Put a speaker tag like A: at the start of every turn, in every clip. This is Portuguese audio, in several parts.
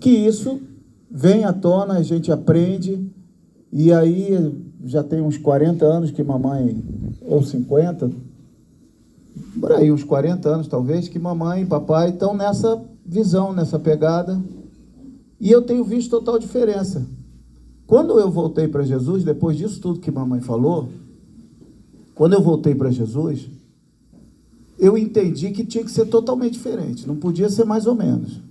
A: que isso vem à tona, a gente aprende, e aí já tem uns 40 anos que mamãe, ou 50, por aí, uns 40 anos talvez, que mamãe e papai estão nessa visão, nessa pegada, e eu tenho visto total diferença. Quando eu voltei para Jesus, depois disso tudo que mamãe falou, quando eu voltei para Jesus, eu entendi que tinha que ser totalmente diferente, não podia ser mais ou menos.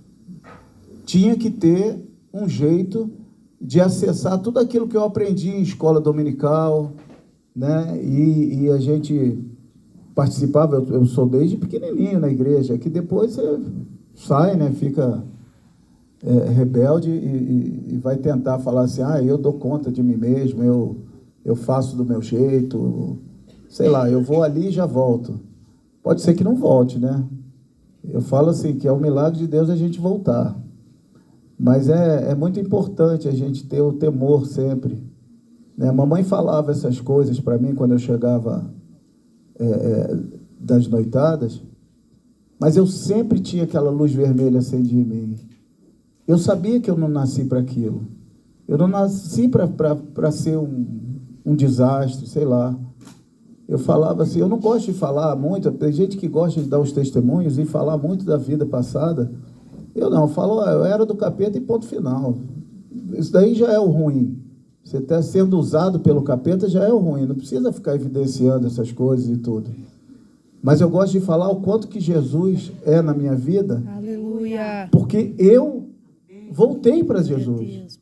A: Tinha que ter um jeito de acessar tudo aquilo que eu aprendi em escola dominical, né? E a gente participava, eu sou desde pequenininho na igreja, que depois você sai, né? Fica rebelde e vai tentar falar assim, eu dou conta de mim mesmo, eu faço do meu jeito, sei lá, eu vou ali e já volto. Pode ser que não volte, né? Eu falo assim, que é o milagre de Deus a gente voltar. Mas é muito importante a gente ter o temor sempre, né? Mamãe falava essas coisas para mim quando eu chegava das noitadas, mas eu sempre tinha aquela luz vermelha acendida em mim. Eu sabia que eu não nasci para aquilo. Eu não nasci para ser um desastre, sei lá. Eu falava assim, eu não gosto de falar muito, tem gente que gosta de dar os testemunhos e falar muito da vida passada. Eu não, eu falo, eu era do capeta e ponto final. Isso daí já é o ruim. Você está sendo usado pelo capeta, já é o ruim. Não precisa ficar evidenciando essas coisas e tudo. Mas eu gosto de falar o quanto que Jesus é na minha vida.
B: Aleluia.
A: Porque eu voltei para Jesus.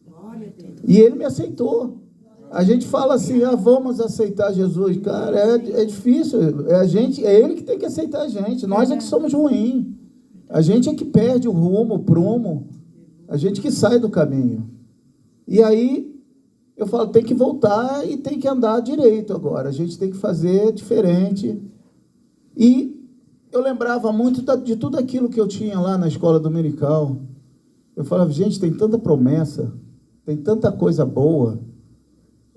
A: E Ele me aceitou. A gente fala assim, vamos aceitar Jesus. Cara, é difícil. É Ele que tem que aceitar a gente. Nós é que somos ruins. A gente é que perde o rumo, o prumo. A gente que sai do caminho. E aí, eu falo, tem que voltar e tem que andar direito agora. A gente tem que fazer diferente. E eu lembrava muito de tudo aquilo que eu tinha lá na escola dominical. Eu falava, gente, tem tanta promessa, tem tanta coisa boa.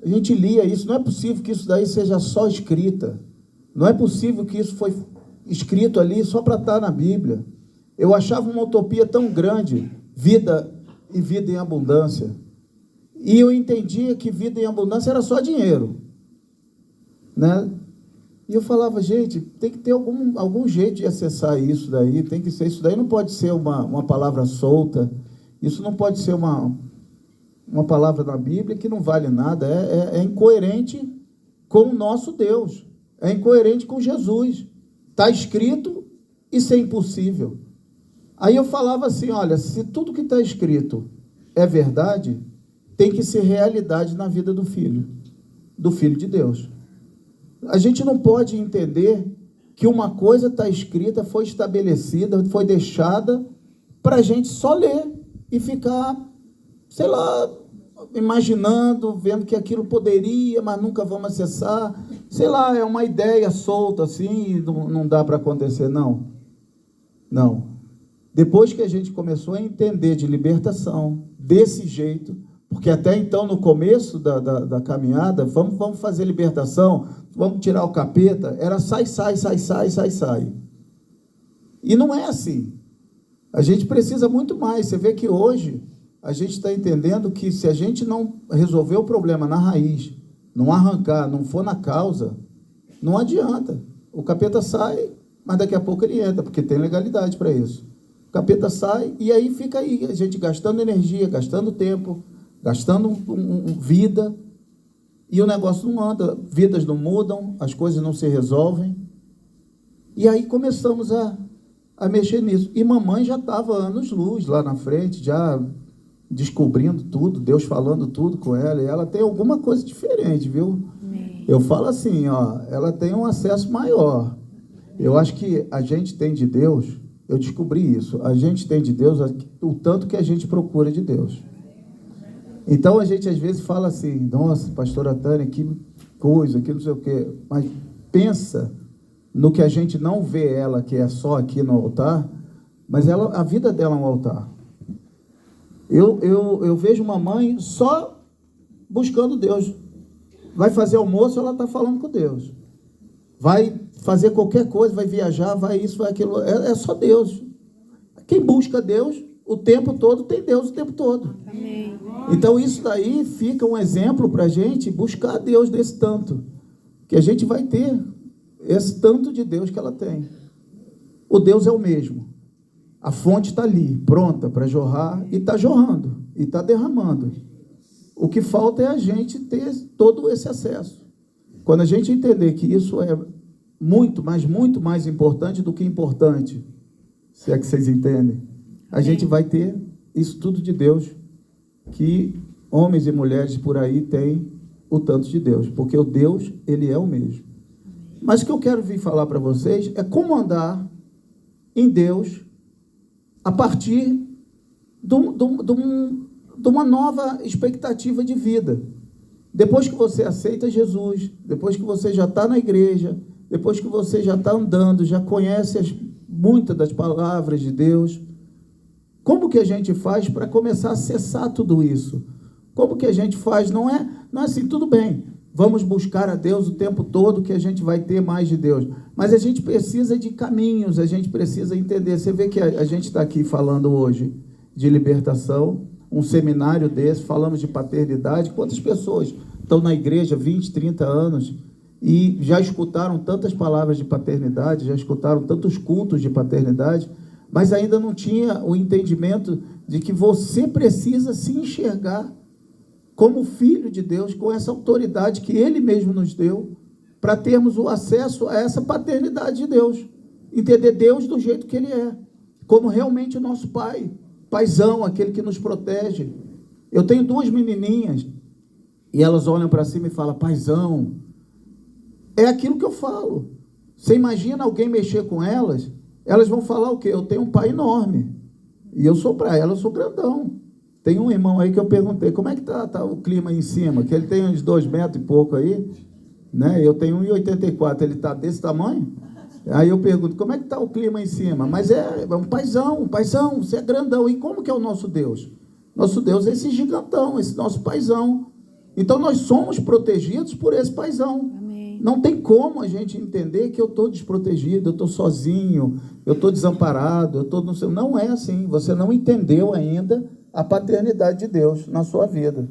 A: A gente lia isso, não é possível que isso daí seja só escrita. Não é possível que isso foi escrito ali só para estar na Bíblia. Eu achava uma utopia tão grande, vida e vida em abundância. E eu entendia que vida em abundância era só dinheiro, né? E eu falava, gente, tem que ter algum jeito de acessar isso daí, tem que ser, isso daí não pode ser uma palavra solta, isso não pode ser uma palavra na Bíblia que não vale nada, é incoerente com o nosso Deus, é incoerente com Jesus. Está escrito, isso é impossível. Aí eu falava assim, olha, se tudo que está escrito é verdade, tem que ser realidade na vida do Filho de Deus. A gente não pode entender que uma coisa está escrita, foi estabelecida, foi deixada para a gente só ler e ficar, sei lá, imaginando, vendo que aquilo poderia, mas nunca vamos acessar. Sei lá, é uma ideia solta assim e não dá para acontecer, não. Não. Depois que a gente começou a entender de libertação, desse jeito, porque até então, no começo da caminhada, vamos fazer libertação, vamos tirar o capeta, era sai. E não é assim. A gente precisa muito mais. Você vê que hoje a gente está entendendo que se a gente não resolver o problema na raiz, não arrancar, não for na causa, não adianta. O capeta sai, mas daqui a pouco ele entra, porque tem legalidade para isso. O capeta sai e aí fica aí, a gente gastando energia, gastando tempo, gastando vida, e o negócio não anda, vidas não mudam, as coisas não se resolvem. E aí começamos a mexer nisso. E mamãe já estava anos-luz lá na frente, já descobrindo tudo, Deus falando tudo com ela, e ela tem alguma coisa diferente, viu? Eu falo assim, ela tem um acesso maior. Eu acho que a gente tem de Deus, eu descobri isso, a gente tem de Deus o tanto que a gente procura de Deus. Então a gente às vezes fala assim, nossa, pastora Tânia, que coisa, que não sei o quê, mas pensa no que a gente não vê ela, que é só aqui no altar, mas a vida dela é um altar. Eu vejo uma mãe só buscando Deus. Vai fazer almoço, ela está falando com Deus. Vai fazer qualquer coisa, vai viajar, vai isso, vai aquilo. É só Deus. Quem busca Deus o tempo todo tem Deus o tempo todo.
B: Amém.
A: Então isso daí fica um exemplo para a gente buscar Deus desse tanto, que a gente vai ter esse tanto de Deus que ela tem. O Deus é o mesmo. A fonte está ali, pronta para jorrar, e está jorrando, e está derramando. O que falta é a gente ter todo esse acesso. Quando a gente entender que isso é muito, mas muito mais importante do que importante, se é que vocês entendem, a gente vai ter isso tudo de Deus, que homens e mulheres por aí têm o tanto de Deus, porque o Deus, ele é o mesmo. Mas o que eu quero vir falar para vocês é como andar em Deus a partir de uma nova expectativa de vida. Depois que você aceita Jesus, depois que você já está na igreja, depois que você já está andando, já conhece muitas das palavras de Deus, como que a gente faz para começar a acessar tudo isso? Como que a gente faz? Não é assim, tudo bem, vamos buscar a Deus o tempo todo que a gente vai ter mais de Deus. Mas a gente precisa de caminhos, a gente precisa entender. Você vê que a gente está aqui falando hoje de libertação, um seminário desse, falamos de paternidade. Quantas pessoas estão na igreja 20, 30 anos e já escutaram tantas palavras de paternidade, já escutaram tantos cultos de paternidade, mas ainda não tinha o entendimento de que você precisa se enxergar como filho de Deus, com essa autoridade que Ele mesmo nos deu, para termos o acesso a essa paternidade de Deus. Entender Deus do jeito que Ele é, como realmente o nosso Pai, paizão, aquele que nos protege. Eu tenho 2 menininhas, e elas olham para cima e falam, paizão. É aquilo que eu falo. Você imagina alguém mexer com elas, elas vão falar o quê? Eu tenho um pai enorme, e eu sou para elas, eu sou grandão. Tem um irmão aí que eu perguntei, como é que tá o clima aí em cima? Que ele tem uns 2 metros e pouco aí, né? Eu tenho 1,84, ele está desse tamanho? Aí eu pergunto, como é que está o clima aí em cima? Mas é um paizão, você é grandão. E como que é o nosso Deus? Nosso Deus é esse gigantão, esse nosso paizão. Então nós somos protegidos por esse paizão.
B: Amém.
A: Não tem como a gente entender que eu estou desprotegido, eu estou sozinho, eu estou desamparado, eu estou no seu... Não é assim, você não entendeu ainda a paternidade de Deus na sua vida.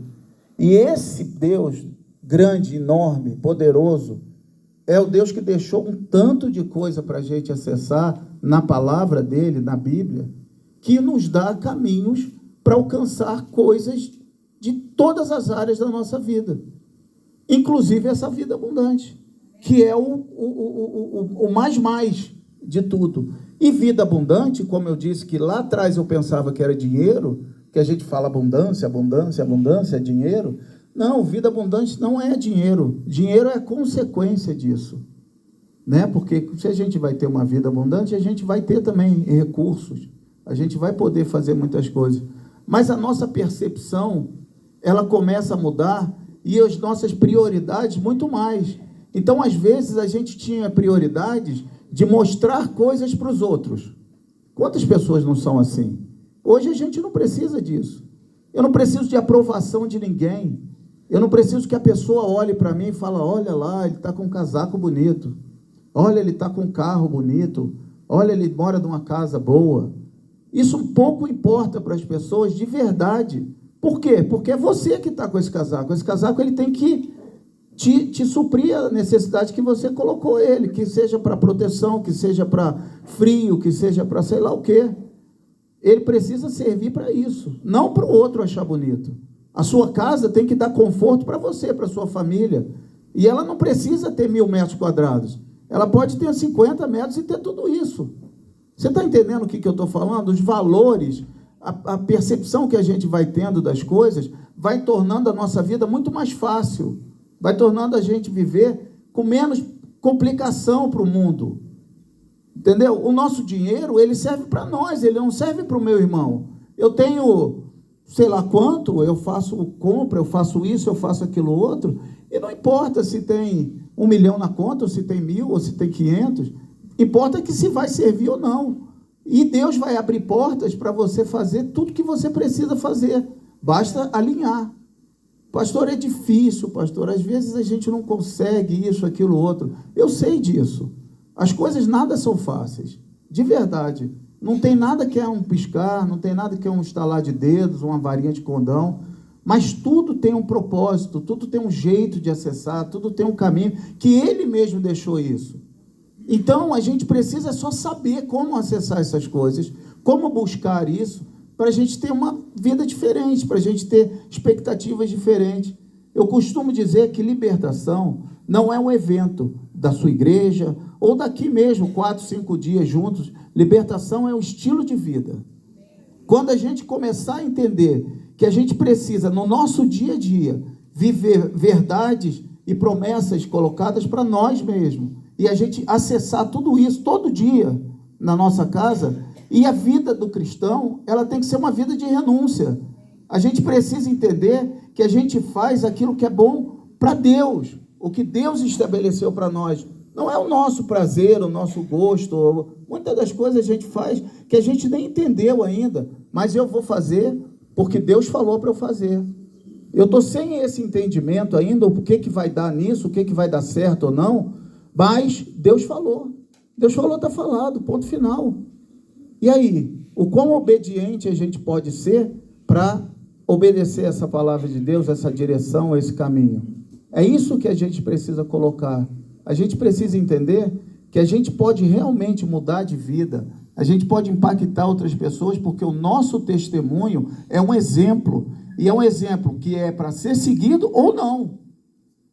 A: E esse Deus grande, enorme, poderoso, é o Deus que deixou um tanto de coisa para a gente acessar na palavra dele, na Bíblia, que nos dá caminhos para alcançar coisas de todas as áreas da nossa vida, inclusive essa vida abundante, que é o mais de tudo. E vida abundante, como eu disse, que lá atrás eu pensava que era dinheiro, que a gente fala abundância, é dinheiro. Não, vida abundante não é dinheiro. Dinheiro é consequência disso, né? Porque se a gente vai ter uma vida abundante, a gente vai ter também recursos, a gente vai poder fazer muitas coisas. Mas a nossa percepção, ela começa a mudar e as nossas prioridades muito mais. Então, às vezes, a gente tinha prioridades de mostrar coisas para os outros. Quantas pessoas não são assim? Hoje a gente não precisa disso. Eu não preciso de aprovação de ninguém. Eu não preciso que a pessoa olhe para mim e fale, olha lá, ele está com um casaco bonito. Olha, ele está com um carro bonito. Olha, ele mora numa casa boa. Isso pouco importa para as pessoas de verdade. Por quê? Porque é você que está com esse casaco. Esse casaco ele tem que te suprir a necessidade que você colocou ele, que seja para proteção, que seja para frio, que seja para sei lá o quê. Ele precisa servir para isso, não para o outro achar bonito. A sua casa tem que dar conforto para você, para a sua família. E ela não precisa ter 1.000 metros quadrados. Ela pode ter 50 metros e ter tudo isso. Você está entendendo o que eu estou falando? Os valores, a percepção que a gente vai tendo das coisas, vai tornando a nossa vida muito mais fácil. Vai tornando a gente viver com menos complicação para o mundo. Entendeu? O nosso dinheiro, ele serve para nós, ele não serve para o meu irmão. Eu tenho, sei lá quanto, eu faço compra, eu faço isso, eu faço aquilo outro, e não importa se tem 1 milhão na conta, ou se tem 1.000, ou se tem 500, importa que se vai servir ou não. E Deus vai abrir portas para você fazer tudo que você precisa fazer, basta alinhar. Pastor, é difícil, pastor, às vezes a gente não consegue isso, aquilo, outro. Eu sei disso. As coisas nada são fáceis, de verdade. Não tem nada que é um piscar, não tem nada que é um estalar de dedos, uma varinha de condão, mas tudo tem um propósito, tudo tem um jeito de acessar, tudo tem um caminho, que Ele mesmo deixou isso. Então, a gente precisa só saber como acessar essas coisas, como buscar isso, para a gente ter uma vida diferente, para a gente ter expectativas diferentes. Eu costumo dizer que libertação não é um evento da sua igreja, ou daqui mesmo, 4, 5 dias juntos. Libertação é um estilo de vida. Quando a gente começar a entender que a gente precisa, no nosso dia a dia, viver verdades e promessas colocadas para nós mesmos, e a gente acessar tudo isso todo dia na nossa casa, e a vida do cristão, ela tem que ser uma vida de renúncia. A gente precisa entender que a gente faz aquilo que é bom para Deus, o que Deus estabeleceu para nós. Não é o nosso prazer, o nosso gosto. Muitas das coisas a gente faz que a gente nem entendeu ainda, mas eu vou fazer porque Deus falou para eu fazer. Eu estou sem esse entendimento ainda, o que vai dar nisso, o que vai dar certo ou não, mas Deus falou. Deus falou, está falado, ponto final. E aí, o quão obediente a gente pode ser para obedecer essa palavra de Deus, essa direção, esse caminho? É isso que a gente precisa colocar. A gente precisa entender que a gente pode realmente mudar de vida, a gente pode impactar outras pessoas, porque o nosso testemunho é um exemplo, e é um exemplo que é para ser seguido ou não.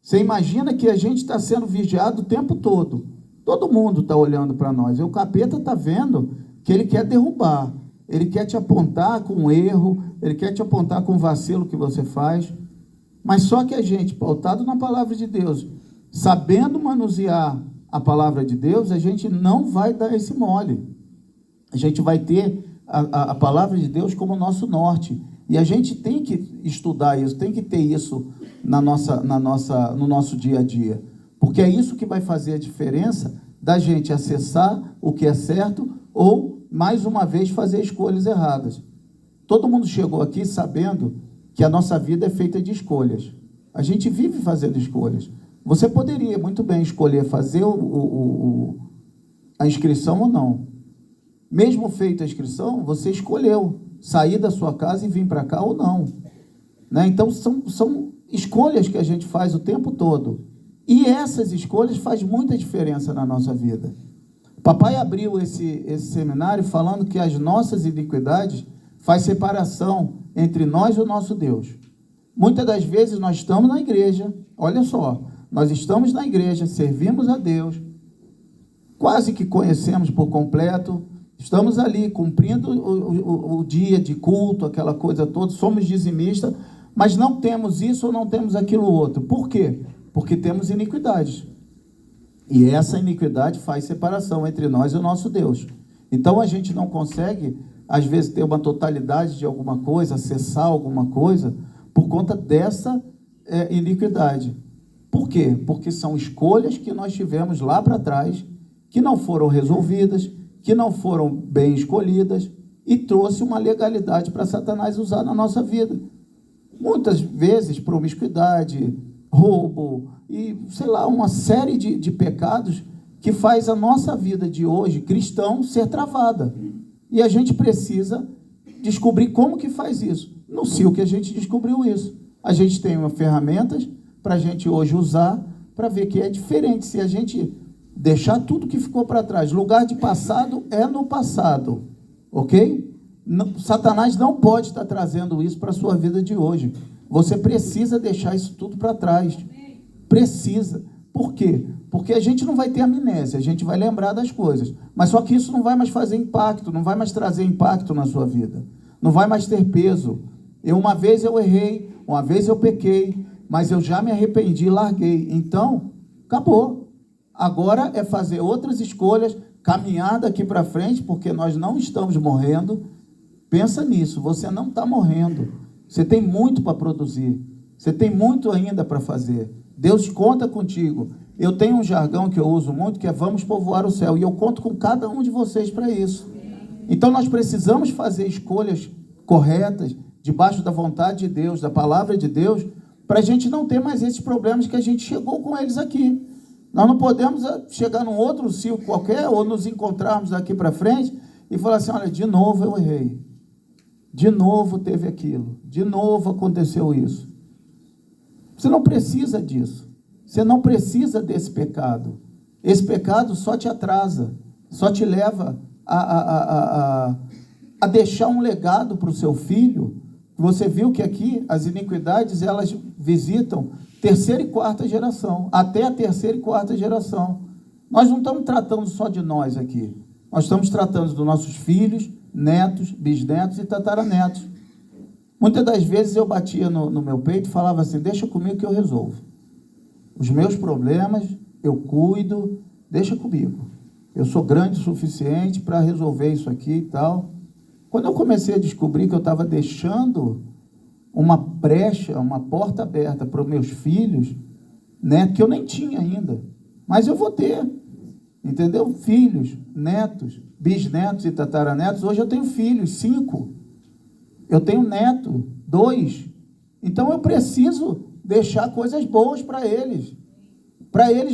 A: Você imagina que a gente está sendo vigiado o tempo todo, todo mundo está olhando para nós, e o capeta está vendo que ele quer derrubar, ele quer te apontar com um erro, ele quer te apontar com um vacilo que você faz, mas só que a gente, pautado na palavra de Deus, sabendo manusear a palavra de Deus, a gente não vai dar esse mole. A gente vai ter a palavra de Deus como nosso norte. E a gente tem que estudar isso, tem que ter isso no nosso dia a dia. Porque é isso que vai fazer a diferença da gente acessar o que é certo ou, mais uma vez, fazer escolhas erradas. Todo mundo chegou aqui sabendo que a nossa vida é feita de escolhas. A gente vive fazendo escolhas. Você poderia muito bem escolher fazer a inscrição ou não. Mesmo feita a inscrição, você escolheu sair da sua casa e vir para cá ou não. Né? Então, são escolhas que a gente faz o tempo todo. E essas escolhas fazem muita diferença na nossa vida. Papai abriu esse seminário falando que as nossas iniquidades faz separação entre nós e o nosso Deus. Muitas das vezes nós estamos na igreja, olha só, nós estamos na igreja, servimos a Deus, quase que conhecemos por completo, estamos ali cumprindo o dia de culto, aquela coisa toda, somos dizimistas, mas não temos isso ou não temos aquilo outro. Por quê? Porque temos iniquidades. E essa iniquidade faz separação entre nós e o nosso Deus. Então a gente não consegue, às vezes, ter uma totalidade de alguma coisa, acessar alguma coisa, por conta dessa iniquidade. Por quê? Porque são escolhas que nós tivemos lá para trás, que não foram resolvidas, que não foram bem escolhidas, e trouxe uma legalidade para Satanás usar na nossa vida. Muitas vezes, promiscuidade, roubo, e, sei lá, uma série de pecados que faz a nossa vida de hoje, cristão, ser travada. E a gente precisa descobrir como que faz isso. No CIL que a gente descobriu isso. A gente tem ferramentas para a gente hoje usar, para ver que é diferente. Se a gente deixar tudo que ficou para trás, lugar de passado é no passado, ok? Não, Satanás não pode estar trazendo isso para a sua vida de hoje. Você precisa deixar isso tudo para trás. Precisa. Por quê? Porque a gente não vai ter amnésia, a gente vai lembrar das coisas. Mas só que isso não vai mais fazer impacto, não vai mais trazer impacto na sua vida. Não vai mais ter peso. Uma vez eu errei, uma vez eu pequei, mas eu já me arrependi e larguei. Então, acabou. Agora é fazer outras escolhas, caminhar daqui para frente, porque nós não estamos morrendo. Pensa nisso, você não está morrendo. Você tem muito para produzir. Você tem muito ainda para fazer. Deus conta contigo. Eu tenho um jargão que eu uso muito, que é vamos povoar o céu. E eu conto com cada um de vocês para isso. Então nós precisamos fazer escolhas corretas, debaixo da vontade de Deus, da palavra de Deus, para a gente não ter mais esses problemas que a gente chegou com eles aqui. Nós não podemos chegar num outro ciclo qualquer, ou nos encontrarmos daqui para frente, e falar assim, olha, de novo eu errei. De novo teve aquilo. De novo aconteceu isso. Você não precisa disso. Você não precisa desse pecado. Esse pecado só te atrasa, só te leva a deixar um legado para o seu filho. Você viu que aqui as iniquidades, elas visitam terceira e quarta geração, até a terceira e quarta geração. Nós não estamos tratando só de nós aqui. Nós estamos tratando dos nossos filhos, netos, bisnetos e tataranetos. Muitas das vezes eu batia no meu peito e falava assim, deixa comigo que eu resolvo. Os meus problemas eu cuido, deixa comigo. Eu sou grande o suficiente para resolver isso aqui e tal. Quando eu comecei a descobrir que eu estava deixando uma brecha, uma porta aberta para os meus filhos, né, que eu nem tinha ainda, mas eu vou ter, entendeu? Filhos, netos, bisnetos e tataranetos. Hoje eu tenho filhos, 5. Eu tenho neto, 2. Então eu preciso deixar coisas boas para eles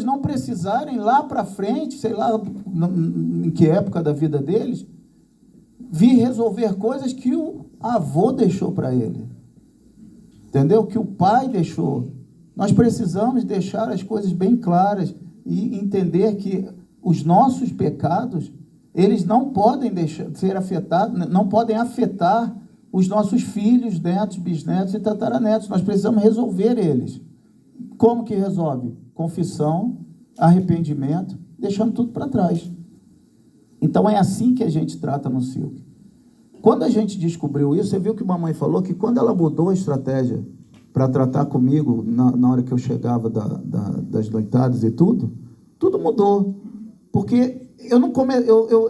A: não precisarem lá para frente, sei lá em que época da vida deles, vir resolver coisas que o avô deixou para ele. Entendeu? Que o pai deixou. Nós precisamos deixar as coisas bem claras e entender que os nossos pecados, eles não podem ser afetados, não podem afetar os nossos filhos, netos, bisnetos e tataranetos. Nós precisamos resolver eles. Como que resolve? Confissão, arrependimento, deixando tudo para trás. Então é assim que a gente trata no Silk. Quando a gente descobriu isso, você viu que a mamãe falou que quando ela mudou a estratégia para tratar comigo, na hora que eu chegava das noitadas e tudo mudou. Porque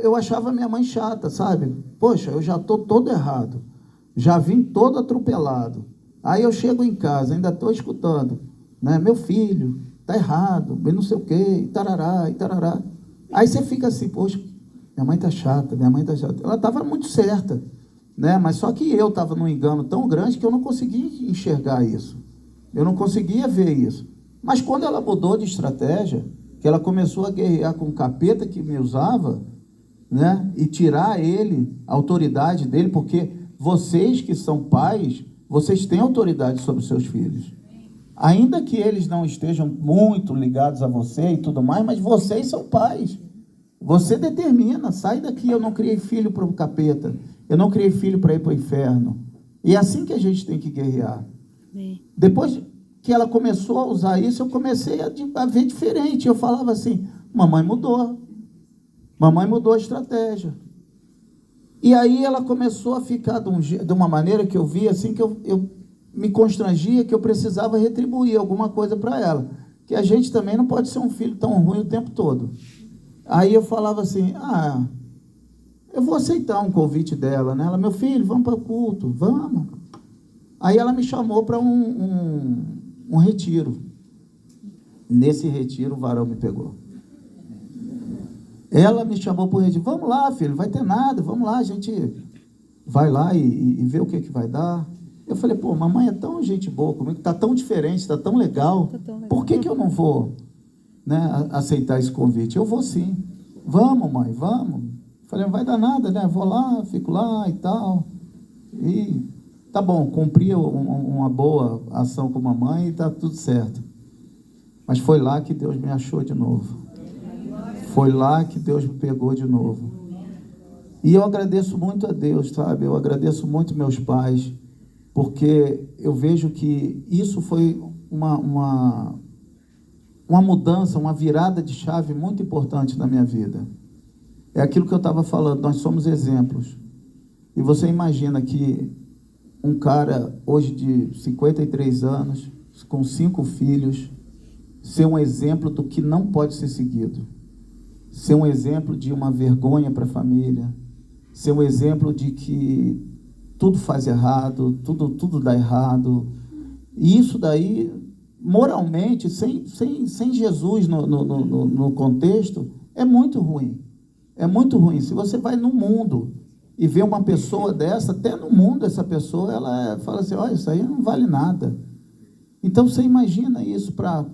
A: eu achava minha mãe chata, sabe? Poxa, eu já estou todo errado, já vim todo atropelado. Aí eu chego em casa, ainda estou escutando, né? Meu filho, está errado, não sei o quê, e tarará, e tarará. Aí você fica assim, poxa, minha mãe está chata, minha mãe está chata. Ela estava muito certa, né? Mas só que eu estava num engano tão grande que eu não conseguia enxergar isso. Eu não conseguia ver isso. Mas quando ela mudou de estratégia, que ela começou a guerrear com o capeta que me usava, né? E tirar ele, a autoridade dele, porque vocês que são pais, vocês têm autoridade sobre os seus filhos. Ainda que eles não estejam muito ligados a você e tudo mais, mas vocês são pais. Você determina, sai daqui, eu não criei filho para o capeta, eu não criei filho para ir para o inferno. E é assim que a gente tem que guerrear. Depois que ela começou a usar isso, eu comecei a ver diferente. Eu falava assim, mamãe mudou a estratégia. E aí ela começou a ficar de uma maneira que eu via assim, que eu me constrangia, que eu precisava retribuir alguma coisa para ela. Que a gente também não pode ser um filho tão ruim o tempo todo. Aí eu falava assim, eu vou aceitar um convite dela, né? Ela, meu filho, vamos para o culto, vamos. Aí ela me chamou para um retiro. Nesse retiro o varão me pegou. Ela me chamou para o retiro, vamos lá, filho, vai ter nada, vamos lá, a gente vai lá e vê o que vai dar. Eu falei, pô, mamãe é tão gente boa comigo, está tão diferente, está tão legal, por que eu não vou, né, aceitar esse convite? Eu vou sim. Vamos, mãe, vamos. Falei, não vai dar nada, né? Vou lá, fico lá e tal. E tá bom, cumpri uma boa ação com a mamãe e tá tudo certo. Mas foi lá que Deus me achou de novo. Foi lá que Deus me pegou de novo. E eu agradeço muito a Deus, sabe? Eu agradeço muito meus pais, porque eu vejo que isso foi uma mudança, uma virada de chave muito importante na minha vida. É aquilo que eu estava falando, nós somos exemplos. E você imagina que um cara hoje de 53 anos, com 5 filhos, ser um exemplo do que não pode ser seguido. Ser um exemplo de uma vergonha para a família. Ser um exemplo de que tudo faz errado, tudo dá errado. E isso daí, moralmente, sem Jesus no contexto, é muito ruim. É muito ruim. Se você vai no mundo e vê uma pessoa dessa, até no mundo essa pessoa, ela fala assim, olha, isso aí não vale nada. Então você imagina isso para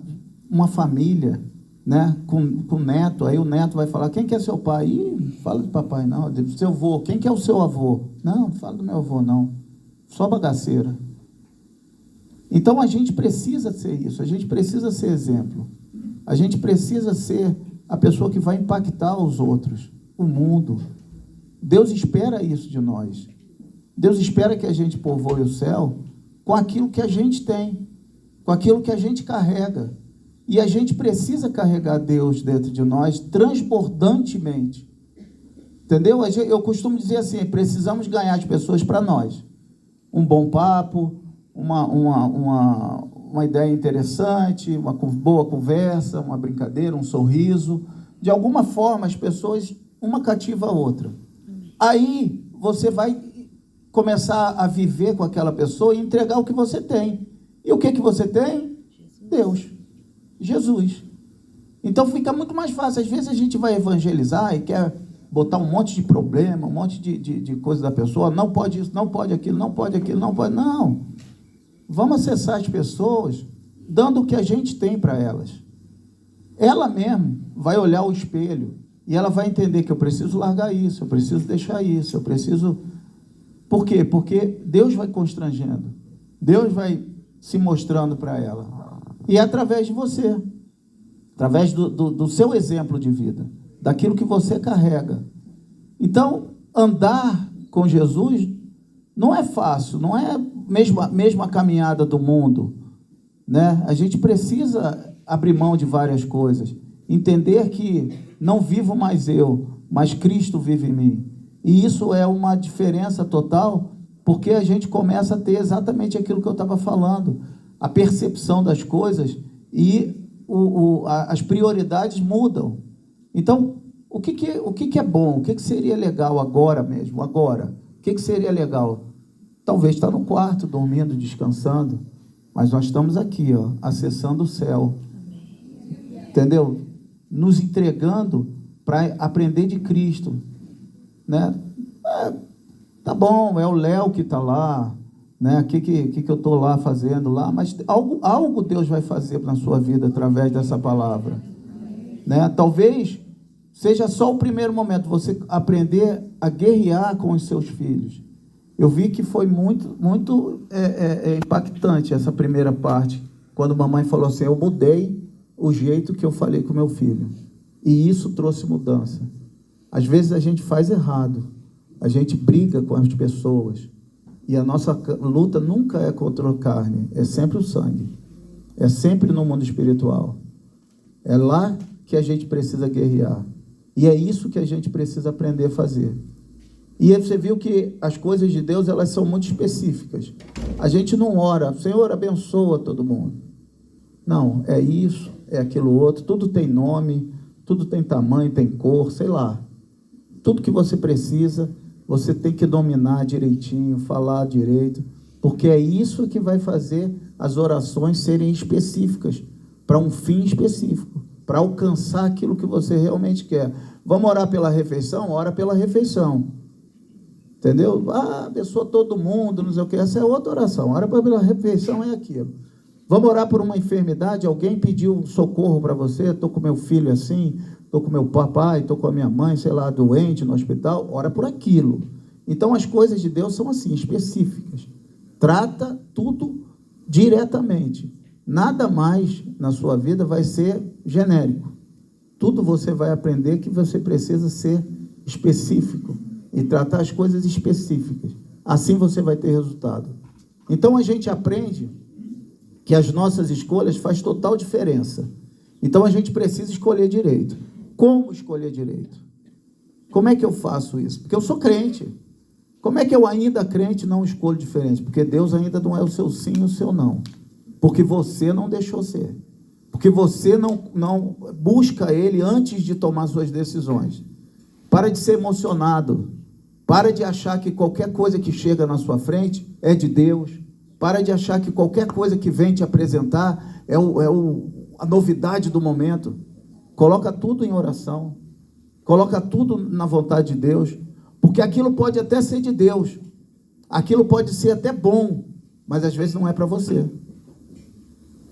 A: uma família, né, com o neto, aí o neto vai falar, quem que é seu pai? Ih, fala de papai não, seu avô, quem que é o seu avô? Não fala do meu avô não, só bagaceira. Então a gente precisa ser isso, a gente precisa ser exemplo, a gente precisa ser a pessoa que vai impactar os outros, o mundo. Deus espera isso de nós. Deus espera que a gente povoe o céu com aquilo que a gente tem, com aquilo que a gente carrega. E a gente precisa carregar Deus dentro de nós transbordantemente. Entendeu? Eu costumo dizer assim, precisamos ganhar as pessoas para nós. Um bom papo, uma ideia interessante, uma boa conversa, uma brincadeira, um sorriso. De alguma forma, as pessoas, uma cativa a outra. Aí, você vai começar a viver com aquela pessoa e entregar o que você tem. E o que você tem? Deus. Jesus. Então fica muito mais fácil. Às vezes a gente vai evangelizar e quer botar um monte de problema, um monte de coisa da pessoa. Não pode isso, não pode aquilo, não pode aquilo, não pode... Não. Vamos acessar as pessoas dando o que a gente tem para elas. Ela mesmo vai olhar o espelho e ela vai entender que eu preciso largar isso, eu preciso deixar isso, eu preciso... Por quê? Porque Deus vai constrangendo. Deus vai se mostrando para ela. E é através de você, através do seu exemplo de vida, daquilo que você carrega. Então, andar com Jesus não é fácil, não é a mesma caminhada do mundo, né? A gente precisa abrir mão de várias coisas, entender que não vivo mais eu, mas Cristo vive em mim. E isso é uma diferença total, porque a gente começa a ter exatamente aquilo que eu estava falando, a percepção das coisas e as prioridades mudam. Então, o que é bom? O que seria legal agora mesmo? Agora, o que seria legal? Talvez estar no quarto, dormindo, descansando, mas nós estamos aqui, ó, acessando o céu. Entendeu? Nos entregando para aprender de Cristo, né? Tá bom, é o Léo que está lá, né? O que eu estou lá fazendo lá, mas algo Deus vai fazer na sua vida através dessa palavra, né? Talvez seja só o primeiro momento, você aprender a guerrear com os seus filhos. Eu vi que foi muito impactante essa primeira parte, quando mamãe falou assim, eu mudei o jeito que eu falei com meu filho, e isso trouxe mudança. Às vezes a gente faz errado, a gente briga com as pessoas, e a nossa luta nunca é contra a carne, é sempre o sangue, é sempre no mundo espiritual. É lá que a gente precisa guerrear, e é isso que a gente precisa aprender a fazer. E aí você viu que as coisas de Deus, elas são muito específicas. A gente não ora, Senhor, abençoa todo mundo. Não, é isso, é aquilo outro, tudo tem nome, tudo tem tamanho, tem cor, sei lá. Tudo que você precisa, você tem que dominar direitinho, falar direito, porque é isso que vai fazer as orações serem específicas, para um fim específico, para alcançar aquilo que você realmente quer. Vamos orar pela refeição? Ora pela refeição. Entendeu? Abençoa todo mundo, não sei o que. Essa é outra oração. Ora pela refeição é aquilo. Vamos orar por uma enfermidade? Alguém pediu socorro para você? Estou com meu filho assim, estou com meu papai, estou com a minha mãe, sei lá, doente no hospital. Ora por aquilo. Então as coisas de Deus são assim, específicas. Trata tudo diretamente. Nada mais na sua vida vai ser genérico. Tudo você vai aprender que você precisa ser específico e tratar as coisas específicas. Assim você vai ter resultado. Então a gente aprende que as nossas escolhas fazem total diferença. Então a gente precisa escolher direito. Como escolher direito? Como é que eu faço isso? Porque eu sou crente. Como é que eu ainda crente não escolho diferente? Porque Deus ainda não é o seu sim e o seu não. Porque você não deixou ser. Porque você não busca Ele antes de tomar suas decisões. Para de ser emocionado. Para de achar que qualquer coisa que chega na sua frente é de Deus. Para de achar que qualquer coisa que vem te apresentar é a novidade do momento. Coloca tudo em oração. Coloca tudo na vontade de Deus. Porque aquilo pode até ser de Deus. Aquilo pode ser até bom, mas às vezes não é para você.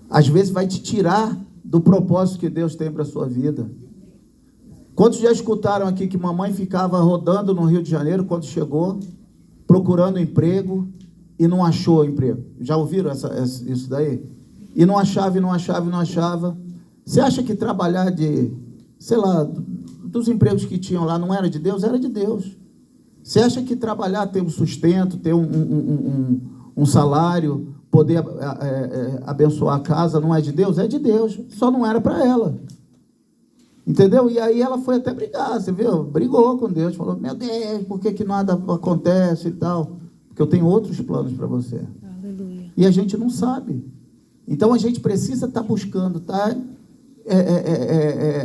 A: Às vezes vai te tirar do propósito que Deus tem para a sua vida. Quantos já escutaram aqui que mamãe ficava rodando no Rio de Janeiro quando chegou, procurando emprego e não achou emprego? Já ouviram isso daí? E não achava, e não achava, e não achava. Você acha que trabalhar sei lá, dos empregos que tinham lá não era de Deus? Era de Deus. Você acha que trabalhar, ter um sustento, ter um salário, poder abençoar a casa, não é de Deus? É de Deus, só não era para ela. Entendeu? E aí ela foi até brigar, você viu? Brigou com Deus, falou, meu Deus, por que nada acontece e tal? Porque eu tenho outros planos para você.
B: Aleluia.
A: E a gente não sabe. Então a gente precisa estar buscando, tá?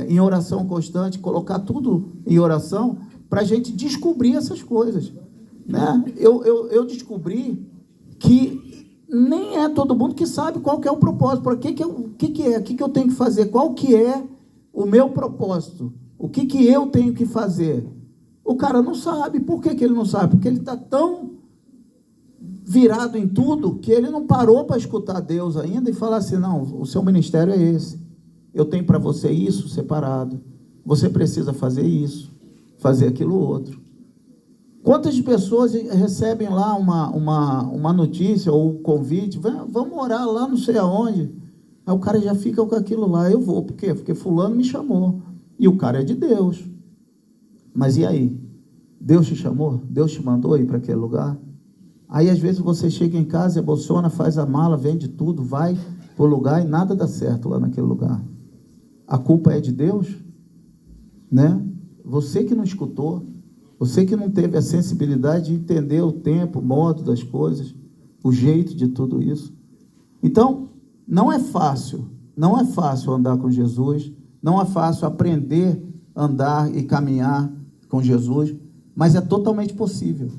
A: Em oração constante, colocar tudo em oração, para a gente descobrir essas coisas. Né? Eu descobri que nem é todo mundo que sabe qual que é o propósito, para o que eu tenho que fazer, qual que é o meu propósito, o que eu tenho que fazer. O cara não sabe. Por que ele não sabe? Porque ele está tão virado em tudo que ele não parou para escutar Deus ainda e falar assim, não, o seu ministério é esse, eu tenho para você isso separado, você precisa fazer isso, fazer aquilo outro. Quantas pessoas recebem lá uma notícia ou um convite, vamos orar lá não sei aonde, aí o cara já fica com aquilo lá, eu vou, por quê? Porque fulano me chamou, e o cara é de Deus. Mas e aí? Deus te chamou? Deus te mandou ir para aquele lugar? Aí às vezes você chega em casa, emociona, faz a mala, vende tudo, vai para o lugar e nada dá certo lá naquele lugar. A culpa é de Deus? Né? Você que não escutou, você que não teve a sensibilidade de entender o tempo, o modo das coisas, o jeito de tudo isso. Então, não é fácil andar com Jesus, não é fácil aprender a andar e caminhar com Jesus, mas é totalmente possível.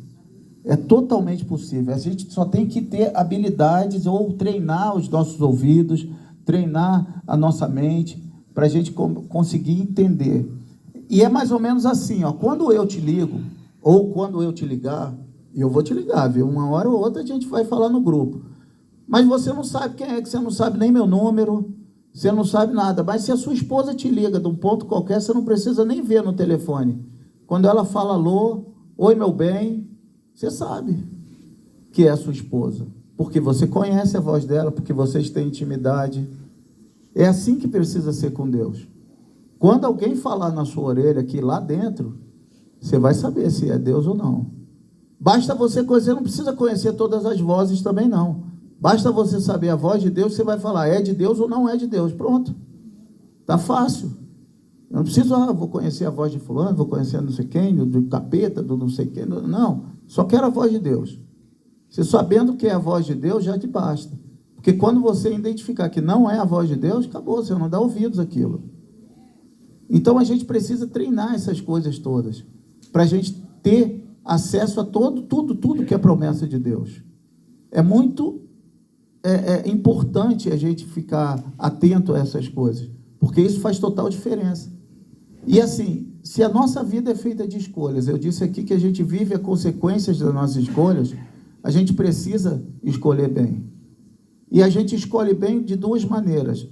A: É totalmente possível. A gente só tem que ter habilidades ou treinar os nossos ouvidos, treinar a nossa mente, para a gente conseguir entender. E é mais ou menos assim, ó, quando eu te ligo, ou quando eu te ligar, e eu vou te ligar, viu? Uma hora ou outra a gente vai falar no grupo. Mas você não sabe quem é, que você não sabe nem meu número, você não sabe nada. Mas se a sua esposa te liga de um ponto qualquer, você não precisa nem ver no telefone. Quando ela fala alô, oi meu bem, você sabe que é a sua esposa, porque você conhece a voz dela, porque vocês têm intimidade. É assim que precisa ser com Deus. Quando alguém falar na sua orelha aqui lá dentro, você vai saber se é Deus ou não. Basta você conhecer, não precisa conhecer todas as vozes também não. Basta você saber a voz de Deus, você vai falar, é de Deus ou não é de Deus. Pronto. Está fácil. Eu não preciso, vou conhecer a voz de fulano, vou conhecer não sei quem, do capeta, do não sei quem. Não, só quero a voz de Deus. Você sabendo que é a voz de Deus, já te basta. Porque quando você identificar que não é a voz de Deus, acabou, você não dá ouvidos àquilo. Então a gente precisa treinar essas coisas todas, para a gente ter acesso a tudo que é promessa de Deus. É muito importante a gente ficar atento a essas coisas, porque isso faz total diferença. E assim, se a nossa vida é feita de escolhas, eu disse aqui que a gente vive as consequências das nossas escolhas, a gente precisa escolher bem. E a gente escolhe bem de duas maneiras.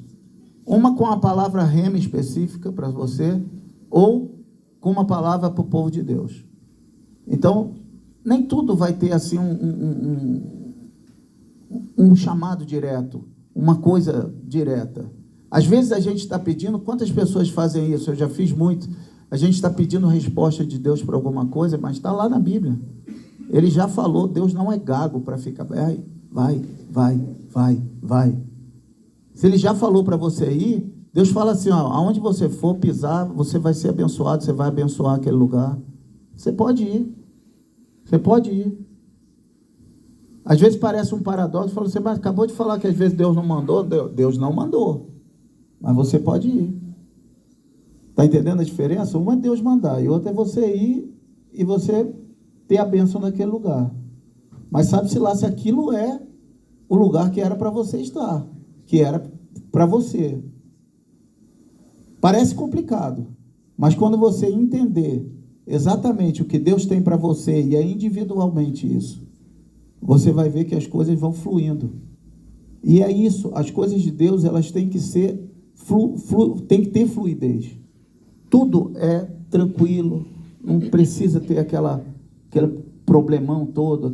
A: Uma com a palavra rema específica para você, ou com uma palavra para o povo de Deus. Então, nem tudo vai ter assim um chamado direto, uma coisa direta. Às vezes a gente está pedindo, quantas pessoas fazem isso? Eu já fiz muito. A gente está pedindo resposta de Deus para alguma coisa, mas está lá na Bíblia. Ele já falou, Deus não é gago para ficar, vai. Se ele já falou para você ir, Deus fala assim, ó, aonde você for pisar, você vai ser abençoado, você vai abençoar aquele lugar. Você pode ir. Você pode ir. Às vezes parece um paradoxo, fala assim, mas acabou de falar que às vezes Deus não mandou. Deus não mandou. Mas você pode ir. Está entendendo a diferença? Uma é Deus mandar, e outra é você ir e você ter a bênção naquele lugar. Mas sabe-se lá se aquilo é o lugar que era para você estar, que era para você. Parece complicado, mas quando você entender exatamente o que Deus tem para você, e é individualmente isso, você vai ver que as coisas vão fluindo. E é isso, as coisas de Deus, elas têm que ser tem que ter fluidez. Tudo é tranquilo, não precisa ter aquele problemão todo,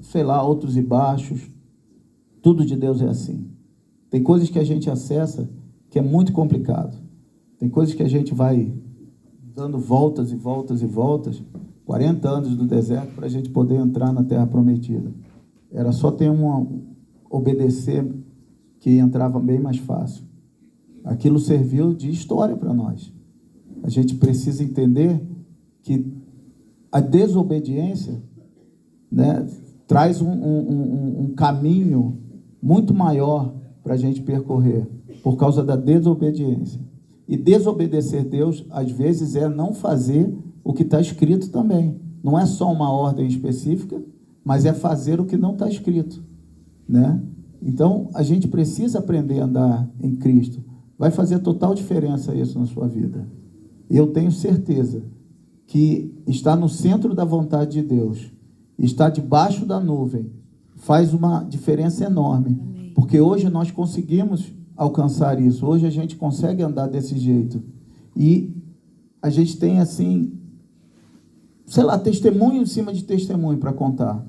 A: sei lá, altos e baixos. Tudo de Deus é assim. Tem coisas que a gente acessa que é muito complicado. Tem coisas que a gente vai dando voltas e voltas e voltas, 40 anos do deserto para a gente poder entrar na Terra Prometida. Era só ter obedecer que entrava bem mais fácil. Aquilo serviu de história para nós. A gente precisa entender que a desobediência, né, traz um caminho muito maior para a gente percorrer, por causa da desobediência. E desobedecer Deus, às vezes, é não fazer o que está escrito também. Não é só uma ordem específica, mas é fazer o que não está escrito, né? Então, a gente precisa aprender a andar em Cristo. Vai fazer total diferença isso na sua vida. Eu tenho certeza que estar no centro da vontade de Deus, estar debaixo da nuvem, faz uma diferença enorme. Amém. Porque hoje nós conseguimos alcançar isso. Hoje a gente consegue andar desse jeito. E a gente tem, assim, sei lá, testemunho em cima de testemunho para contar.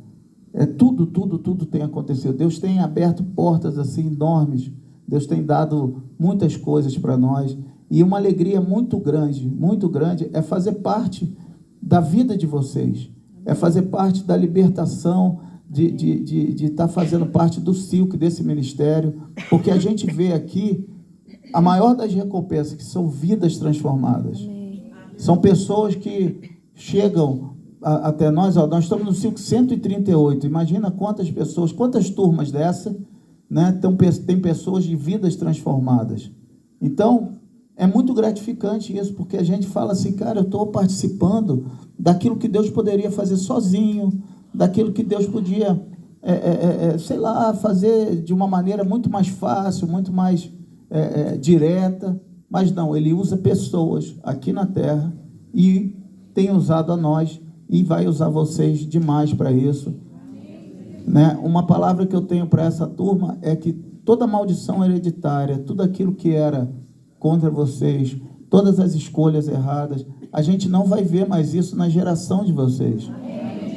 A: Tudo tem acontecido. Deus tem aberto portas assim enormes. Deus tem dado muitas coisas para nós. E uma alegria muito grande é fazer parte da vida de vocês. É fazer parte da libertação, de estar fazendo parte do Silk, desse ministério. Porque a gente vê aqui a maior das recompensas, que são vidas transformadas. São pessoas que chegam até nós. Nós estamos no Silk 138. Imagina quantas pessoas, quantas turmas dessa, né? Então, tem pessoas de vidas transformadas. Então, é muito gratificante isso, porque a gente fala assim, cara, eu estou participando daquilo que Deus poderia fazer sozinho, daquilo que Deus podia, sei lá, fazer de uma maneira muito mais fácil, muito mais direta, mas não, Ele usa pessoas aqui na terra e tem usado a nós e vai usar vocês demais para isso, né? Uma palavra que eu tenho para essa turma é que toda maldição hereditária, tudo aquilo que era contra vocês, todas as escolhas erradas, a gente não vai ver mais isso na geração de vocês.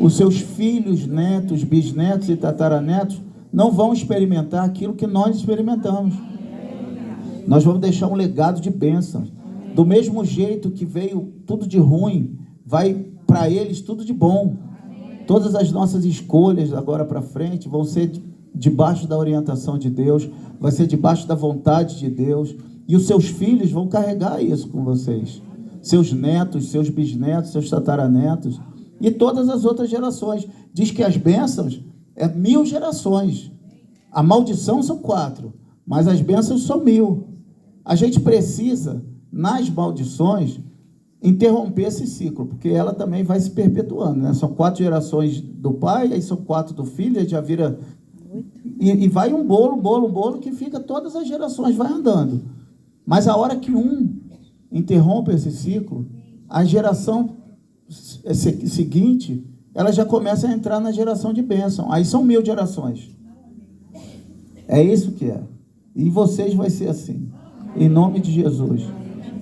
A: Os seus filhos, netos, bisnetos e tataranetos não vão experimentar aquilo que nós experimentamos. Nós vamos deixar um legado de bênçãos. Do mesmo jeito que veio tudo de ruim, vai para eles tudo de bom. Todas as nossas escolhas agora para frente vão ser debaixo da orientação de Deus, vai ser debaixo da vontade de Deus. E os seus filhos vão carregar isso com vocês. Seus netos, seus bisnetos, seus tataranetos e todas as outras gerações. Diz que as bênçãos é 1000 gerações. A maldição são 4, mas as bênçãos são 1000. A gente precisa, nas maldições, interromper esse ciclo, porque ela também vai se perpetuando, né? São 4 gerações do pai, aí são 4 do filho, aí já vira... E vai um bolo que fica todas as gerações, vai andando. Mas a hora que um interrompe esse ciclo, a geração seguinte, ela já começa a entrar na geração de bênção. Aí são 1000 gerações. É isso que é. E vocês vai ser assim. Em nome de Jesus.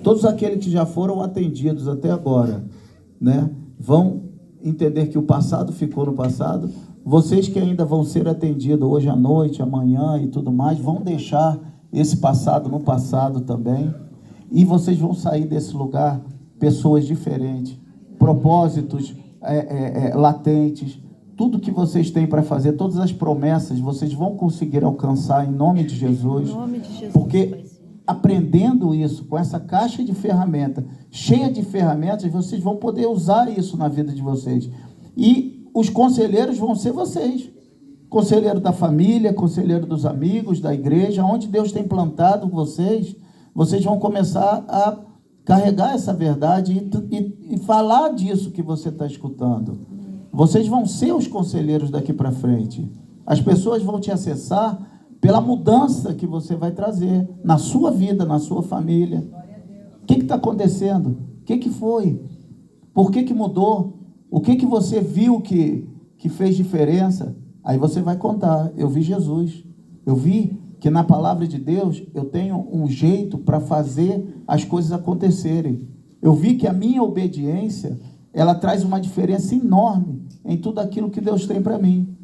A: Todos aqueles que já foram atendidos até agora, né, vão entender que o passado ficou no passado. Vocês que ainda vão ser atendidos hoje à noite, amanhã e tudo mais, vão deixar esse passado no passado também. E vocês vão sair desse lugar pessoas diferentes, propósitos latentes. Tudo que vocês têm para fazer, todas as promessas, vocês vão conseguir alcançar em nome de Jesus. Em nome de Jesus, porque aprendendo isso, com essa caixa de ferramentas, cheia de ferramentas, vocês vão poder usar isso na vida de vocês. E os conselheiros vão ser vocês. Conselheiro da família, conselheiro dos amigos, da igreja, onde Deus tem plantado vocês, vocês vão começar a carregar essa verdade e falar disso que você está escutando. Vocês vão ser os conselheiros daqui para frente. As pessoas vão te acessar pela mudança que você vai trazer na sua vida, na sua família. O que está acontecendo? O que foi? Por que mudou? O que você viu que fez diferença? Aí você vai contar, eu vi Jesus, eu vi que na palavra de Deus eu tenho um jeito para fazer as coisas acontecerem. Eu vi que a minha obediência, ela traz uma diferença enorme em tudo aquilo que Deus tem para mim.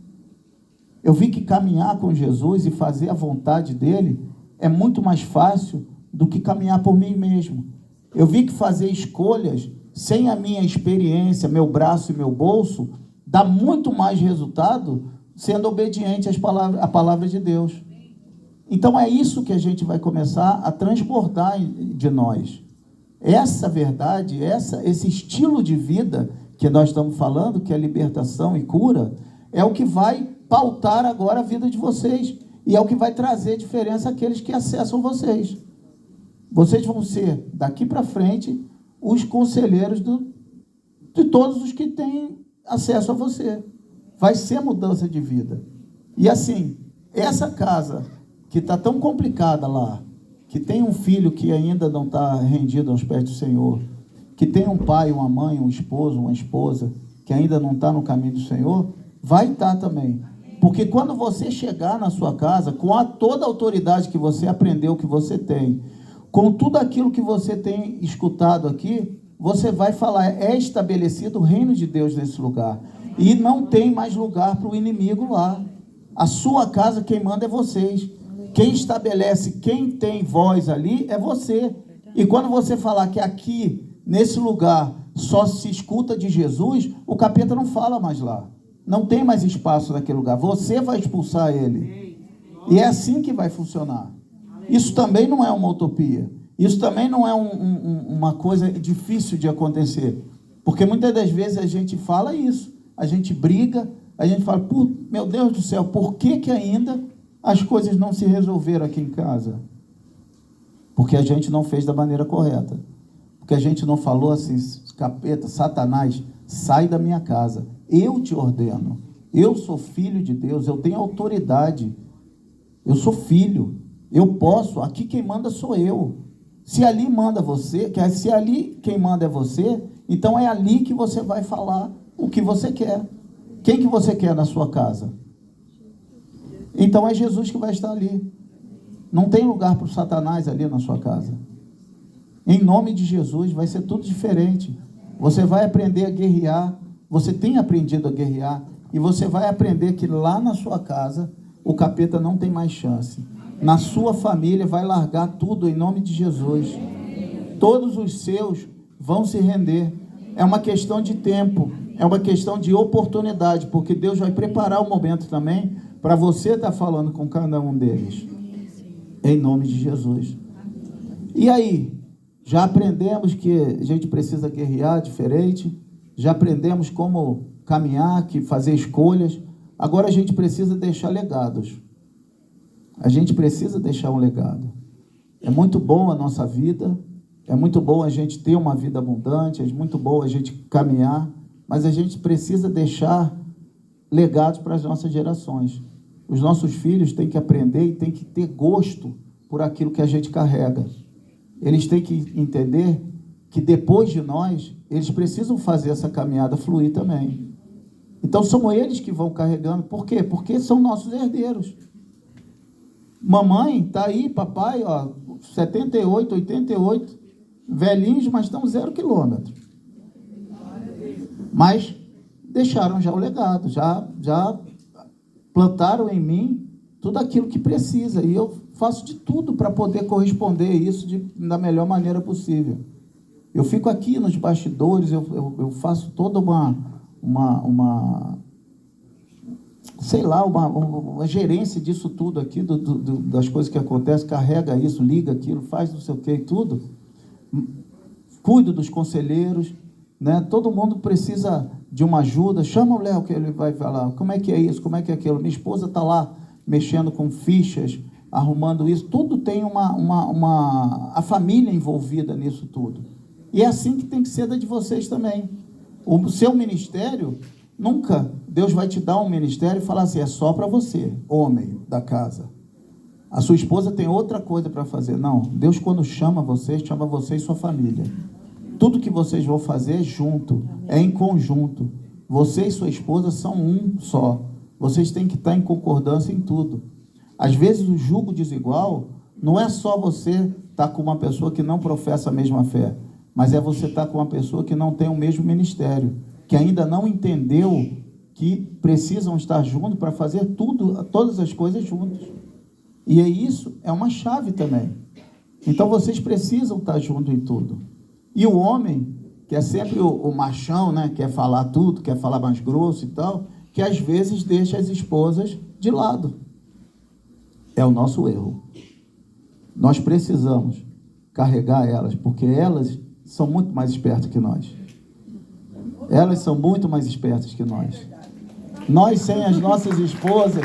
A: Eu vi que caminhar com Jesus e fazer a vontade dele é muito mais fácil do que caminhar por mim mesmo. Eu vi que fazer escolhas sem a minha experiência, meu braço e meu bolso, dá muito mais resultado sendo obediente à palavra de Deus. Então é isso que a gente vai começar a transportar de nós. Essa verdade, esse estilo de vida que nós estamos falando, que é libertação e cura, é o que vai pautar agora a vida de vocês. E é o que vai trazer diferença àqueles que acessam vocês. Vocês vão ser, daqui para frente, os conselheiros de todos os que têm acesso a você. Vai ser mudança de vida. E assim, essa casa que está tão complicada lá, que tem um filho que ainda não está rendido aos pés do Senhor, que tem um pai, uma mãe, um esposo, uma esposa, que ainda não está no caminho do Senhor, vai estar também. Porque quando você chegar na sua casa, com toda a autoridade que você aprendeu, que você tem, com tudo aquilo que você tem escutado aqui, você vai falar, é estabelecido o reino de Deus nesse lugar. E não tem mais lugar para o inimigo lá. A sua casa, quem manda é vocês. Quem estabelece, quem tem voz ali é você. E quando você falar que aqui, nesse lugar, só se escuta de Jesus, o capeta não fala mais lá. Não tem mais espaço naquele lugar. Você vai expulsar ele. E é assim que vai funcionar. Isso também não é uma utopia. Isso também não é uma coisa difícil de acontecer. Porque muitas das vezes a gente fala isso. A gente briga, a gente fala, meu Deus do céu, por que ainda as coisas não se resolveram aqui em casa? Porque a gente não fez da maneira correta. Porque a gente não falou assim, capeta, Satanás, sai da minha casa. Eu te ordeno. Eu sou filho de Deus, eu tenho autoridade. Eu sou filho. Eu posso, aqui quem manda sou eu. Se ali manda você, se ali quem manda é você, então é ali que você vai falar o que você quer. Quem que você quer na sua casa? Então é Jesus que vai estar ali. Não tem lugar para o Satanás ali na sua casa. Em nome de Jesus vai ser tudo diferente. Você vai aprender a guerrear. Você tem aprendido a guerrear. E você vai aprender que lá na sua casa o capeta não tem mais chance. Na sua família vai largar tudo em nome de Jesus. Todos os seus vão se render. É uma questão de tempo. É uma questão de oportunidade. Porque Deus vai preparar o momento também para você estar falando com cada um deles. Em nome de Jesus. E aí? Já aprendemos que a gente precisa guerrear diferente. Já aprendemos como caminhar, fazer escolhas. Agora a gente precisa deixar legados. A gente precisa deixar um legado. É muito bom a nossa vida. É muito bom a gente ter uma vida abundante. É muito bom a gente caminhar. Mas a gente precisa deixar legados para as nossas gerações. Os nossos filhos têm que aprender e têm que ter gosto por aquilo que a gente carrega. Eles têm que entender que depois de nós, eles precisam fazer essa caminhada fluir também. Então são eles que vão carregando. Por quê? Porque são nossos herdeiros. Mamãe está aí, papai, 78, 88, velhinhos, mas estão 0 quilômetro. Mas deixaram já o legado, já plantaram em mim tudo aquilo que precisa. E eu faço de tudo para poder corresponder isso da melhor maneira possível. Eu fico aqui nos bastidores, eu faço toda uma gerência disso tudo aqui, das coisas que acontecem, carrega isso, liga aquilo, faz não sei o que e tudo. Cuido dos conselheiros, né? Todo mundo precisa de uma ajuda. Chama o Léo que ele vai falar, como é que é isso, como é que é aquilo. Minha esposa está lá mexendo com fichas, arrumando isso. Tudo tem a família envolvida nisso tudo. E é assim que tem que ser da de vocês também. O seu ministério, nunca Deus vai te dar um ministério e falar assim, é só para você, homem da casa. A sua esposa tem outra coisa para fazer. Não, Deus quando chama você e sua família. Tudo que vocês vão fazer é junto, é em conjunto. Você e sua esposa são um só. Vocês têm que estar em concordância em tudo. Às vezes o jugo desigual não é só você estar com uma pessoa que não professa a mesma fé, mas é você estar com uma pessoa que não tem o mesmo ministério, que ainda não entendeu que precisam estar juntos para fazer todas as coisas juntos. E isso é uma chave também. Então vocês precisam estar juntos em tudo. E o homem, que é sempre o machão, né? Quer falar tudo, quer falar mais grosso e tal, que às vezes deixa as esposas de lado. É o nosso erro. Nós precisamos carregar elas, porque elas são muito mais espertas que nós. Elas são muito mais espertas que nós. Nós, sem as nossas esposas,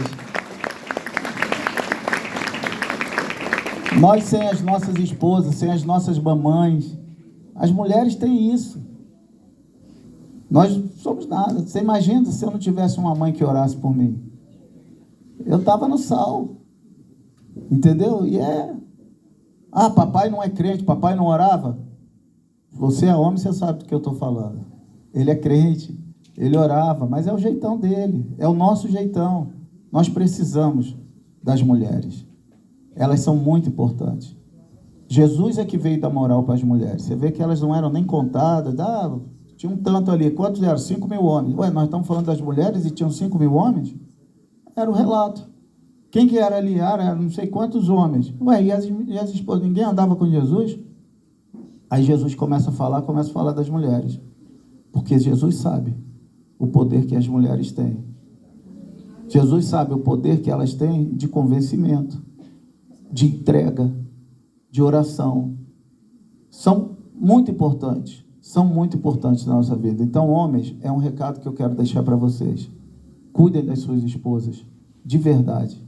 A: sem as nossas mamães, as mulheres têm isso. Nós somos nada. Você imagina se eu não tivesse uma mãe que orasse por mim? Eu estava no sal. Entendeu? Papai não é crente, papai não orava. Você é homem, você sabe do que eu estou falando. Ele é crente, ele orava, mas é o jeitão dele, é o nosso jeitão. Nós precisamos das mulheres. Elas são muito importantes. Jesus é que veio dar moral para as mulheres. Você vê que elas não eram nem contadas. Tinha um tanto ali. Quantos eram? 5.000 homens. Nós estamos falando das mulheres e tinham 5.000 homens? Era o relato. Quem que era ali? Era não sei quantos homens. E as esposas? Ninguém andava com Jesus? Aí Jesus começa a falar das mulheres. Porque Jesus sabe o poder que as mulheres têm. Jesus sabe o poder que elas têm de convencimento, de entrega, de oração. São muito importantes na nossa vida. Então, homens, é um recado que eu quero deixar para vocês. Cuidem das suas esposas, de verdade.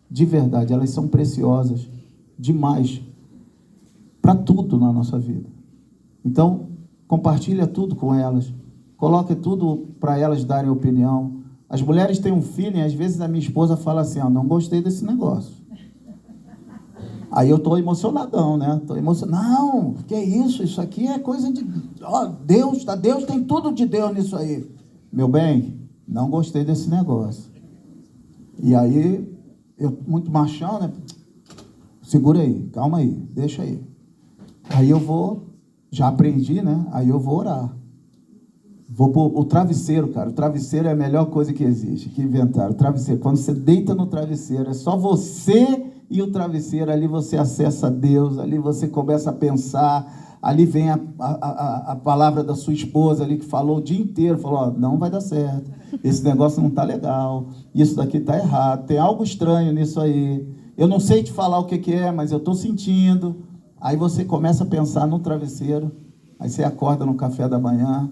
A: De verdade, elas são preciosas demais para tudo na nossa vida. Então, compartilha tudo com elas, coloque tudo para elas darem opinião. As mulheres têm um feeling, às vezes a minha esposa fala assim, não gostei desse negócio. Aí eu estou emocionadão, né? Não, que é isso? Isso aqui é coisa de... Deus tem tudo de Deus nisso aí. Meu bem, não gostei desse negócio. E aí, eu muito machão, né? Segura aí, calma aí, deixa aí. Aí eu vou, já aprendi, né? Aí eu vou orar. Vou pôr o travesseiro, cara. O travesseiro é a melhor coisa que existe, que inventaram. O travesseiro, quando você deita no travesseiro, é só você e o travesseiro. Ali você acessa Deus, ali você começa a pensar. Ali vem a palavra da sua esposa ali, que falou o dia inteiro. Falou, não vai dar certo. Esse negócio não está legal. Isso daqui está errado. Tem algo estranho nisso aí. Eu não sei te falar o que é, mas eu estou sentindo. Aí você começa a pensar no travesseiro. Aí você acorda no café da manhã,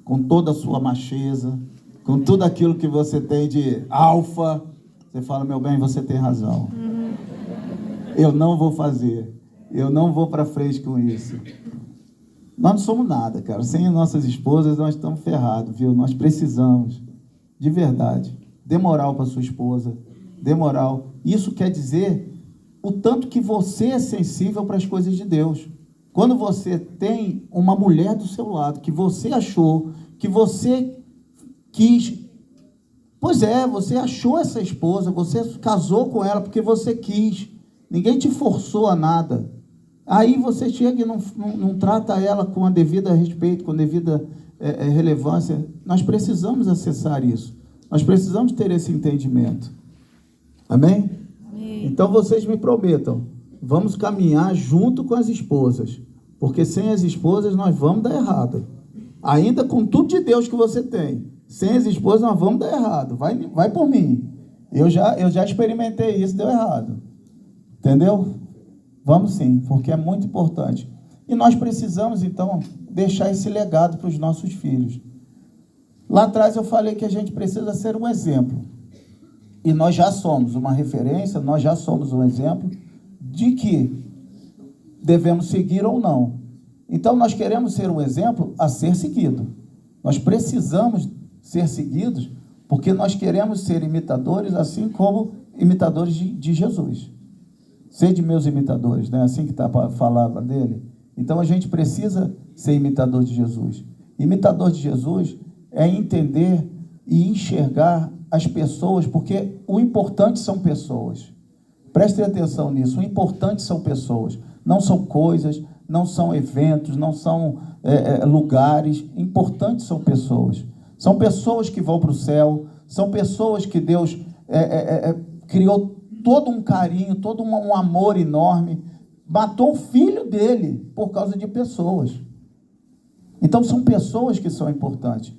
A: com toda a sua macheza, com tudo aquilo que você tem de alfa. Você fala, meu bem, você tem razão. Eu não vou fazer. Eu não vou para frente com isso. Nós não somos nada, cara. Sem nossas esposas, nós estamos ferrados, viu? Nós precisamos, de verdade, dê moral para sua esposa. Dê moral. Isso quer dizer o tanto que você é sensível para as coisas de Deus. Quando você tem uma mulher do seu lado, que você achou, que você quis... Pois é, você achou essa esposa, você casou com ela porque você quis. Ninguém te forçou a nada. Aí você chega e não trata ela com a devida respeito, com a devida relevância. Nós precisamos acessar isso. Nós precisamos ter esse entendimento. Amém? Amém. Então vocês me prometam, vamos caminhar junto com as esposas, porque sem as esposas nós vamos dar errado. Ainda com tudo de Deus que você tem, sem as esposas nós vamos dar errado. Vai por mim. Eu já experimentei isso, deu errado. Entendeu? Vamos sim, porque é muito importante. E nós precisamos, então, deixar esse legado para os nossos filhos. Lá atrás eu falei que a gente precisa ser um exemplo. E nós já somos uma referência, nós já somos um exemplo de que devemos seguir ou não. Então, nós queremos ser um exemplo a ser seguido. Nós precisamos ser seguidos porque nós queremos ser imitadores, assim como imitadores de Jesus. Sede meus imitadores, né? Assim que está a palavra dele. Então, a gente precisa ser imitador de Jesus. Imitador de Jesus é entender e enxergar as pessoas, porque o importante são pessoas. Prestem atenção nisso. O importante são pessoas, não são coisas, não são eventos, não são lugares. Importantes são pessoas. São pessoas que vão para o céu, são pessoas que Deus criou todo um carinho, todo um amor enorme. Matou o filho dele por causa de pessoas. Então são pessoas que são importantes.